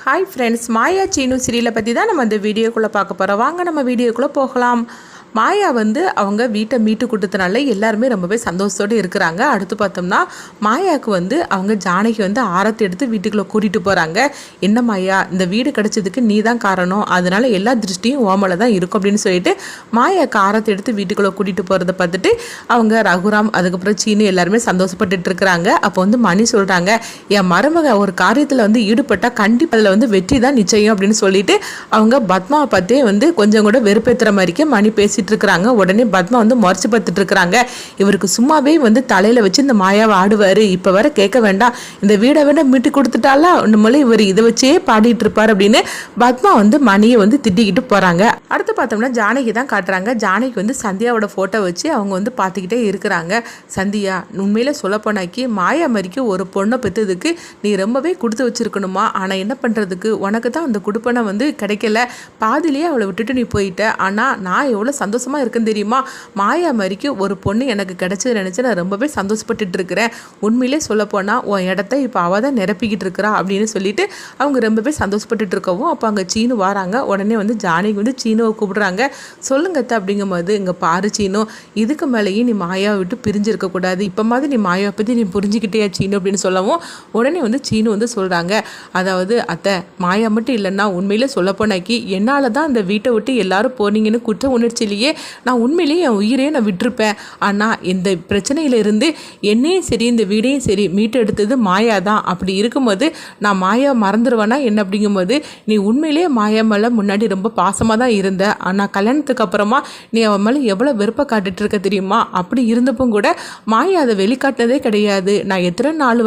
Hi friends, மாயா சீனு சீரியலை பற்றி தான் நம்ம இந்த வீடியோக்குள்ளே பார்க்க போகிறோம். வாங்க நம்ம வீடியோக்குள்ளே போகலாம். மாயா அவங்க வீட்டை மீட்டு கொடுத்தனால எல்லாருமே ரொம்பவே சந்தோஷத்தோடு இருக்கிறாங்க. அடுத்து பார்த்தோம்னா மாயாவுக்கு அவங்க ஜானகி ஆரத்தி எடுத்து வீட்டுக்குள்ளே கூட்டிகிட்டு போகிறாங்க. என்ன மாயா, இந்த வீடு கிடச்சதுக்கு நீ தான் காரணம், அதனால எல்லா திருஷ்டியும் ஓமலை தான் இருக்கும் அப்படின்னு சொல்லிட்டு மாயாவுக்கு ஆரத்தி எடுத்து வீட்டுக்குள்ளே கூட்டிகிட்டு போகிறத பார்த்துட்டு ரகுராம் அதுக்கப்புறம் சீனு எல்லாருமே சந்தோஷப்பட்டுட்டு இருக்கிறாங்க. அப்போ மணி சொல்கிறாங்க, என் மருமக ஒரு காரியத்தில் ஈடுபட்டால் கண்டிப்பாக அதில் வெற்றி தான் நிச்சயம் அப்படின்னு சொல்லிட்டு பத்மாவை பார்த்தே கொஞ்சம் கூட வெறுப்பேற்றுற மாதிரிக்கே மணி பேசி இருக்கிறாங்க. உடனே பத்மா முறைச்சு பார்த்துட்டு இருக்கிறாங்க. இவருக்கு சும்மாவே தலையில வச்சு இந்த மாயாவை ஆடுவாரு, இப்ப வர கேட்க வேண்டாம், இந்த வீடை வேண்டாம் மீட்டு கொடுத்துட்டாலா ஒண்ணுமலை இவர் இதை வச்சே பாடிட்டு இருப்பார் அப்படின்னு பத்மா மணியை திட்டிக்கிட்டு போறாங்க. அடுத்து பார்த்தோம்னா ஜானகி தான் காட்டுறாங்க. ஜானகி சந்தியாவோட போட்டோ வச்சு அவங்க பார்த்துக்கிட்டே இருக்கிறாங்க. சந்தியா, உண்மையில சொல்ல போனாக்கி மாயா மாதிரிக்கு ஒரு பொண்ணை பெற்றதுக்கு நீ ரொம்பவே கொடுத்து வச்சிருக்கணுமா, ஆனா என்ன பண்றதுக்கு உனக்கு தான் அந்த குடுப்பனை கிடைக்கல, பாதிலேயே அவளை விட்டுட்டு நீ போயிட்ட. ஆனா நான் எவ்வளவு சந்தோஷமா இருக்குன்னு தெரியுமா, மாயா மாதிரிக்கு ஒரு பொண்ணு எனக்கு கிடைச்சது நினைச்சு நான் ரொம்பவே சந்தோஷப்பட்டுட்டு இருக்கிறேன். உண்மையிலே சொல்ல போனா உன் இடத்த இப்போ அவள் தான் நிரப்பிக்கிட்டு இருக்கிறா அப்படின்னு சொல்லிட்டு அவங்க ரொம்பவே சந்தோஷப்பட்டுட்டு இருக்கவும் அப்போ அங்கே சீனு வராங்க. உடனே ஜானகி சீனுவை கூப்பிடுறாங்க. சொல்லுங்கத்த அப்படிங்கும்போது, இங்கே பாரு சீனு, இதுக்கு மேலேயும் நீ மாயாவை விட்டு பிரிஞ்சிருக்க கூடாது, இப்போ மாதிரி நீ மாயாவை பற்றி நீ புரிஞ்சுக்கிட்டே சீனு அப்படின்னு சொல்லவும் உடனே சீனு சொல்கிறாங்க, அதாவது அத்தை, மாயா மட்டும் இல்லைன்னா உண்மையிலே சொல்ல போனாக்கி என்னால் தான் அந்த வீட்டை விட்டு எல்லாரும் போனீங்கன்னு குற்ற உணர்ச்சியிலேயே நான் உண்மையிலேயே என் உயிரையே நான் விட்டுருப்பேன். ஆனால் இந்த பிரச்சனையிலிருந்து என்னையும் சரி இந்த வீடையும் சரி மீட்டெடுத்தது மாயா தான். அப்படி இருக்கும்போது நான் மாயா மறந்துடுவேனா என்ன அப்படிங்கும்போது, நீ உண்மையிலேயே மாயா மேலே முன்னாடி ரொம்ப பாசமாக தான் இருந்த, ஆனால் கல்யாணத்துக்கு அப்புறமா நீ அவன் மேலே எவ்வளோ வெறுப்பை காட்டுட்டு இருக்க தெரியுமா, அப்படி இருந்தப்பும் கூட மாயா அதை வெளிக்காட்டினதே கிடையாது. நான் எத்தனை நாள்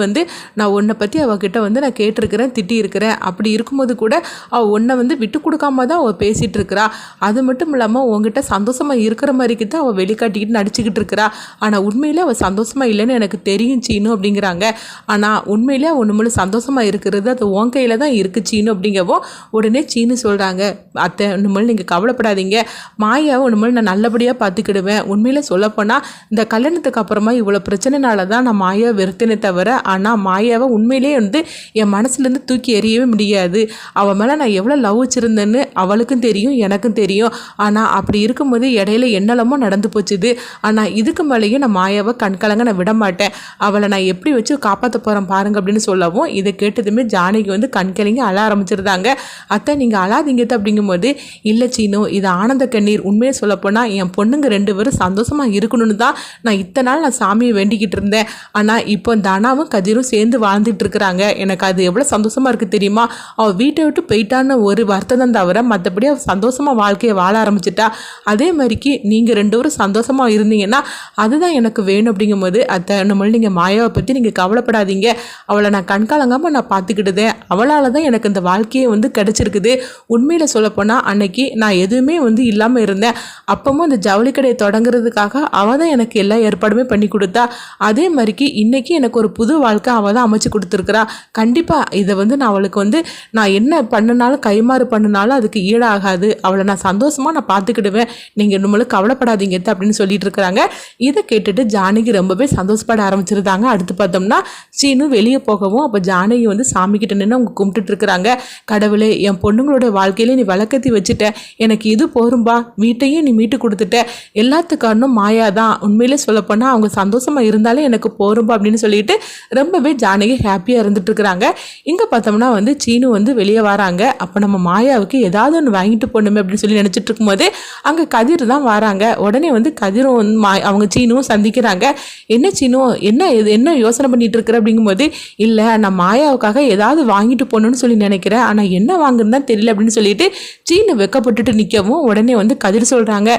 நான் உன்னை பற்றி அவகிட்ட நான் கேட்டிருக்கிறேன், திட்டி இருக்கிறேன். அப்படி இருக்கும்போது கூட அவள் உன்னை விட்டு கொடுக்காம தான் அவள் பேசிகிட்டு இருக்கிறா. அது மட்டும் இல்லாமல் உங்ககிட்ட சந்தோஷமாக இருக்கிற மாதிரிக்கு தான் அவள் வெளிக்காட்டிக்கிட்டு நடிச்சுக்கிட்டு இருக்கிறா. ஆனால் உண்மையிலே அவள் சந்தோஷமாக இல்லைன்னு எனக்கு தெரியும் சீனு அப்படிங்கிறாங்க. ஆனால் உண்மையிலே அவள் ஒன்று சந்தோஷமாக இருக்கிறது அது உன் கையில் தான் இருக்குது சீனு அப்படிங்கவோ உடனே சீனு சொல்கிறாங்க, அத்தை ஒன்று நீங்கள் கவலைப்படாதீங்க, மாயாவை ஒன்று நான் நல்லபடியாக பார்த்துக்கிடுவேன். உண்மையிலே சொல்லப்போனால் இந்த கல்யாணத்துக்கு அப்புறமா இவ்வளோ பிரச்சனைனால தான் நான் மாயாவை வெறுத்தேனே தவிர, ஆனால் மாயாவை உண்மையிலே என் மனசுலேருந்து தூக்கி எறியவே முடியாது. அவள் மேலே நான் எவ்வளோ லவ் வச்சுருந்தேன்னு அவளுக்கும் தெரியும் எனக்கும் தெரியும். ஆனால் அப்படி இருக்கும்போது இடையில என்னெல்லாமோ நடந்து போச்சுது. ஆனால் இதுக்கு மேலேயும் நான் மாயாவை கண்கலங்க நான் விட மாட்டேன், அவளை நான் எப்படி வச்சு காப்பாற்ற போகிறேன் பாருங்க அப்படின்னு சொல்லவும் இதை கேட்டதுமே ஜானகி கண்கலங்கி அழ ஆரம்பிச்சிருந்தாங்க. அத்தை நீங்கள் அழாதீங்க அப்படிங்கும்போது, இல்லை சீனு, இது ஆனந்த கண்ணீர். உண்மையை சொல்லப்போனால் என் பொண்ணுங்க 2 பேரும் சந்தோஷமாக இருக்கணும்னு தான் நான் இத்தனை நாள் நான் சாமியை வேண்டிக்கிட்டு இருந்தேன். ஆனால் இப்போ தானாவும் கதிரும் சேர்ந்து வாழ்ந்துட்டு இருக்கிறாங்க. எனக்கு அது எவ்வளோ சந்தோஷமாக இருக்குது தெரியுமா. அவள் வீட்டை விட்டு போயிட்டான்னு ஒரு வருத்தம் தான் தவிர மற்றபடி அவள் சந்தோஷமாக வாழ்க்கையை வாழ ஆரம்பிச்சிட்டா. அதே மாதிரிக்கு நீங்கள் 2 பேரும் சந்தோஷமாக இருந்தீங்கன்னா அதுதான் எனக்கு வேணும் அப்படிங்கும்போது, அத்தை நம்மள நீங்கள் மாயாவை பற்றி நீங்கள் கவலைப்படாதீங்க, அவளை நான் கண்காலங்காமல் நான் பார்த்துக்கிட்டுதேன், அவளால் தான் எனக்கு இந்த வாழ்க்கையை கிடச்சிருக்குது. உண்மையில் சொல்லப்போனால் அன்னைக்கு நான் எதுவுமே இல்லாமல் இருந்தேன். அப்பவும் அந்த ஜவுளி கடையை தொடங்குறதுக்காக அவள் தான் எனக்கு எல்லா ஏற்பாடுமே பண்ணி கொடுத்தா. அதே மாதிரிக்கு இன்றைக்கி எனக்கு ஒரு புது வாழ்க்கை அவள் தான் அமைச்சு கொடுத்துருக்குறா. கண்டிப்பாக இதை நான் அவளுக்கு நான் என்ன பண்ணினாலும் கைமாறு பண்ணினாலும் அதுக்கு ஈடாகாது. அவளை நான் சந்தோஷமாக நான் பார்த்துக்கிடுவேன், நீங்கள் நம்மளுக்கு கவலைப்படாதீங்க அப்படின்னு சொல்லிட்டு இருக்கிறாங்க. இதை கேட்டுட்டு ஜானகி ரொம்பவே சந்தோஷப்பட ஆரம்பிச்சிருந்தாங்க. அடுத்து பார்த்தோம்னா சீனு வெளியே போகவும் அப்போ ஜானகி சாமி கிட்ட நின்று அவங்க கும்பிட்டுட்டு இருக்கிறாங்க. கடவுளே, என் பொண்ணுங்களோட வாழ்க்கையில நீ விளக்கத்தி வச்சுட்ட, எனக்கு இது போரும்பா, வீட்டையும் நீ மீட்டு கொடுத்துட்ட, எல்லாத்துக்காரனும் மாயா தான், உண்மையிலே சொல்லப்போனால் அவங்க சந்தோஷமாக இருந்தாலே எனக்கு போரும்பா அப்படின்னு சொல்லிட்டு ரொம்பவே ஜானகி ஹாப்பியாக இருந்துட்டு இருக்கிறாங்க. இங்கே பார்த்தோம்னா சீனு வெளியே வராங்க. அப்போ நம்ம மாயாவுக்கு ஏதாவது ஒன்று வாங்கிட்டு போகணுமே அப்படின்னு சொல்லி நினச்சிட்டு இருக்கும்போது அங்கே கதிர் தான் வராங்க. உடனே கதிரும் அவங்க சீனுவும் சந்திக்கிறாங்க. என்ன சீனு, என்ன யோசனை பண்ணிட்டு இருக்கிற அப்படிங்கும்போது, இல்லை நான் மாயாவுக்காக ஏதாவது வாங்கிட்டு போகணும்னு சொல்லி நினைக்கிறேன், ஆனால் என்ன வாங்குன்னு தான் தெரியல அப்படின்னு சொல்லிட்டு சீனு வெக்கப்பட்டுட்டு நிற்கவும் உடனே கதிர் சொல்கிறாங்க,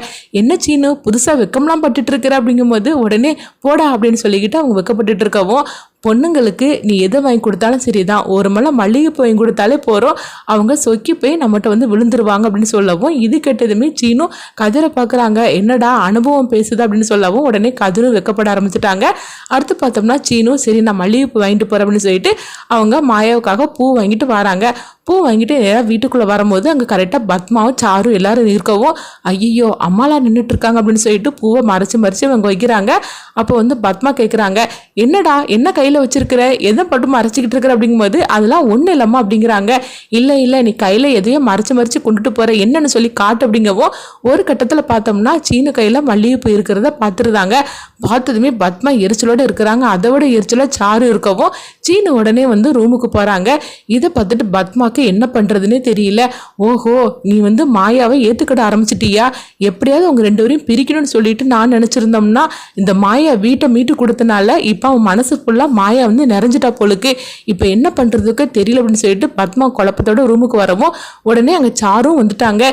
என்ன சீனு புதுசாக வெக்கம்லாம் பட்டுட்டு இருக்கிற அப்படிங்கும்போது உடனே போடா அப்படின்னு சொல்லிக்கிட்டு அவங்க வெக்கப்பட்டுட்டு இருக்கவும், பொண்ணுங்களுக்கு நீ எதை வாங்கி கொடுத்தாலும் சரிதான், ஒரு மலை மல்லிகைப்பூ வாங்கி கொடுத்தாலே போகிறோம், அவங்க சொக்கி போய் நம்மகிட்ட விழுந்துருவாங்க அப்படின்னு சொல்லவும் இது கேட்டதுமே சீனும் கதிரை பார்க்குறாங்க. என்னடா அனுபவம் பேசுது அப்படின்னு சொல்லவும் உடனே கதிரும் வெக்கப்பட ஆரம்பிச்சிட்டாங்க. அடுத்து பார்த்தோம்னா சீனும் சரி நான் மல்லிகைப்பூ வாங்கிட்டு போகிறேன் அப்படின்னு சொல்லிட்டு அவங்க மாயாவுக்காக பூ வாங்கிட்டு வராங்க. பூ வாங்கிட்டு நேராக வீட்டுக்குள்ளே வரும்போது அங்கே கரெக்டாக பத்மாவும் சாரும் எல்லாரும் இருக்கவும் ஐயோ அம்மாலாம் நின்றுட்டு இருக்காங்க அப்படின்னு சொல்லிட்டு பூவை மறைச்சு மறைச்சு அவங்க வைக்கிறாங்க. அப்போ வந்து பத்மா கேட்குறாங்க, என்னடா என்ன கையில் வச்சிருக்கிற, எதை பட்டு மறைச்சிக்கிட்டு இருக்கிற அப்படிங்கும்போது அதெல்லாம் ஒன்றும் இல்லைம்மா அப்படிங்கிறாங்க. இல்லை இல்லை நீ கையில் எதையும் மறைச்சு மறைச்சு கொண்டுட்டு போகிற, என்னன்னு சொல்லி காட்டு அப்படிங்கவும் ஒரு கட்டத்தில் பார்த்தோம்னா சீனு கையில் மல்லிகைப்பூ இருக்கிறத பார்த்துருந்தாங்க. பார்த்ததுமே பத்மா எரிச்சலோடு இருக்கிறாங்க. அதை விட எரிச்சலாக சாரு இருக்கவும் சீனு உடனே வந்து ரூமுக்கு போகிறாங்க. இதை பார்த்துட்டு பத்மாக்கு என்ன பண்ணுறதுன்னே தெரியல. ஓஹோ நீ வந்து மாயாவை ஏற்றுக்கிட ஆரம்பிச்சிட்டியா, எப்படியாவது அவங்க ரெண்டு பேரையும் பிரிக்கணும்னு சொல்லிட்டு நான் நினச்சிருந்தோம்னா இந்த மாயா வீட்டை மீட்டு கொடுத்தனால இப்போ அவன் மனசு ஃபுல்லாக மாயா வந்து நிறைஞ்சிட்டா போலுக்கு, இப்போ என்ன பண்ணுறதுக்கு தெரியல அப்படின்னு சொல்லிட்டு பத்மா குழப்பத்தோட ரூமுக்கு வரவும் உடனே அங்கே சாரும் வந்துட்டாங்க.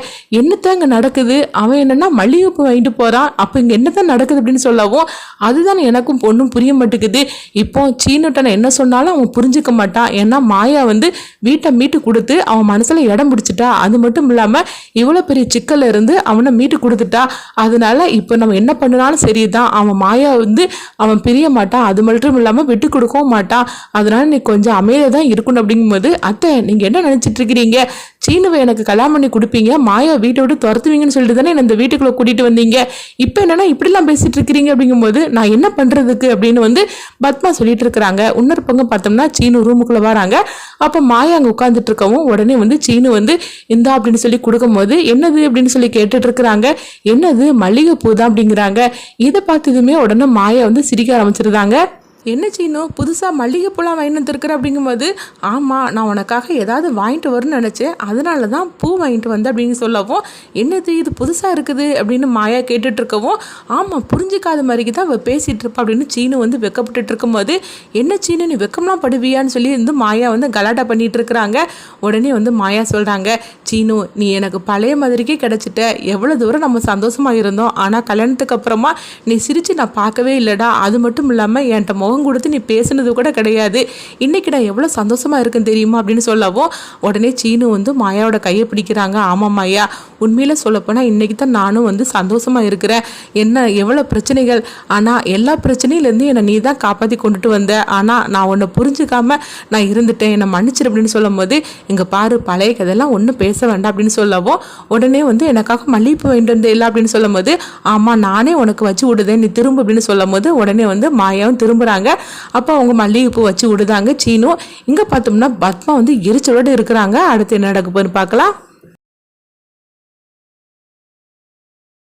என்னத்தான் இங்கே நடக்குது, அவன் என்னன்னா மல்லிகைப்பூ வாங்கிட்டு போகிறான், அப்போ இங்கே என்னத்தான் நடக்குது அப்படின்னு சொல்லவும் அதுதான் எனக்கும் பொண்ணும் புரிய மாட்டேங்குது. இப்போ சீனுட்ட நான் என்ன சொன்னாலும் அவன் புரிஞ்சுக்க மாட்டான். ஏன்னா மாயா வந்து வீட்டை மீட்டு கொடுத்து அவன் மனசுல இடம் பிடிச்சிட்டா. அது மட்டும் இல்லாமல் இவ்வளோ பெரிய சிக்கல்ல இருந்து அவனை மீட்டு கொடுத்துட்டா. அதனால இப்போ நம்ம என்ன பண்ணினாலும் சரிதான், அவன் மாயா வந்து அவன் பிரிய மாட்டான். அது மட்டும் இல்லாமல் விட்டு கொடுக்கவும் மாட்டான். அதனால நீ கொஞ்சம் அமைதியாக தான் இருக்கணும் அப்படிங்கும்போது, அத்தை நீங்கள் என்ன நினச்சிட்டு இருக்கிறீங்க, சீனுவை எனக்கு கல்யாணம் பண்ணி கொடுப்பீங்க, மாயா வீட்டை விட்டு துரத்துவீங்கன்னு சொல்லிட்டு தானே இந்த வீட்டுக்குள்ளே கூட்டிகிட்டு வந்தீங்க, இப்போ என்னன்னா இப்படிலாம் பேசிட்டு இருக்கிறீங்க அப்படிங்கும்போது நான் என்ன பண்ணுறதுக்கு அப்படின்னு வந்து பத்மா சொல்லிட்டு இருக்கிறாங்க. இன்னொரு பக்கம் பார்த்தோம்னா சீனு ரூமுக்குள்ளே வராங்க. அப்போ மாயா அங்கே உட்காந்துட்டு இருக்கவும் உடனே வந்து சீனு வந்து இந்தா அப்படின்னு சொல்லி கொடுக்கும்போது என்னது அப்படின்னு சொல்லி கேட்டுட்டு இருக்கிறாங்க. என்னது மல்லிகைப்பூ தான் அப்படிங்கிறாங்க. இதை பார்த்ததுமே உடனே மாயா வந்து சிரிக்க ஆரம்பிச்சிருந்தாங்க. என்ன சீனு புதுசாக மல்லிகைப்பூலாம் வாங்கிட்டு வந்துருக்குற அப்படிங்கும்போது, ஆமாம் நான் உனக்காக ஏதாவது வாங்கிட்டு வரும்னு நினச்சேன், அதனால தான் பூ வாங்கிட்டு வந்தேன் அப்படின்னு சொல்லவும், என்னது இது புதுசாக இருக்குது அப்படின்னு மாயா கேட்டுட்டு இருக்கவும், ஆமாம் புரிஞ்சிக்காத மாதிரிக்கு தான் அவள் பேசிகிட்டு இருப்பா அப்படின்னு சீனு வந்து வெக்கப்பட்டு இருக்கும்போது, என்ன சீனு நீ வெக்கம்லாம் படுவியான்னு சொல்லி வந்து மாயா வந்து கலாட்டா பண்ணிட்டு இருக்கிறாங்க. உடனே வந்து மாயா சொல்கிறாங்க, சீனு நீ எனக்கு பழைய மாதிரிக்கே கிடச்சிட்ட, எவ்வளோ தூரம் நம்ம சந்தோஷமாக இருந்தோம், ஆனால் கல்யாணத்துக்கு அப்புறமா நீ சிரித்து நான் பார்க்கவே இல்லைடா, அது மட்டும் இல்லாமல் என்கிட்ட முகம் கொடுத்து நீ பேசுனது கூட கிடையாது, இன்னைக்கு நான் எவ்வளோ சந்தோஷமா இருக்குன்னு தெரியுமா அப்படின்னு சொல்லவும் உடனே சீனு வந்து மாயாவோட கையை பிடிக்கிறாங்க. ஆமாம் மாயா, உண்மையில சொல்லப்போனால் இன்னைக்கு தான் நானும் வந்து சந்தோஷமா இருக்கிறேன். என்ன எவ்வளோ பிரச்சனைகள், ஆனால் எல்லா பிரச்சனையிலேருந்து என்னை நீ தான் காப்பாற்றி கொண்டுட்டு வந்த, ஆனால் நான் உன்னை புரிஞ்சுக்காம நான் இருந்துட்டேன், என்னை மன்னிச்சிரு அப்படின்னு சொல்லும் போது, இங்கே பாரு பழைய கதையெல்லாம் ஒன்றும் பேச வேண்டாம் அப்படின்னு சொல்லவும் உடனே வந்து எனக்காக மல்லிகைப்பூ வாங்கிட்டு வந்து இல்லை அப்படின்னு சொல்லும் போது, ஆமாம் நானே உனக்கு வச்சு விடுதேன் நீ திரும்ப அப்படின்னு சொல்லும் போது உடனே வந்து மாயாவும் திரும்புகிறாங்க. அப்போ அவங்க மல்லிகைப்பூ வச்சு விடுதாங்க சீனு. இங்கே பார்த்தோம்னா பத்மா வந்து எரிச்சலோடு இருக்கிறாங்க. அடுத்து என்ன நடக்க போகுதுன்னு பார்க்கலாம்.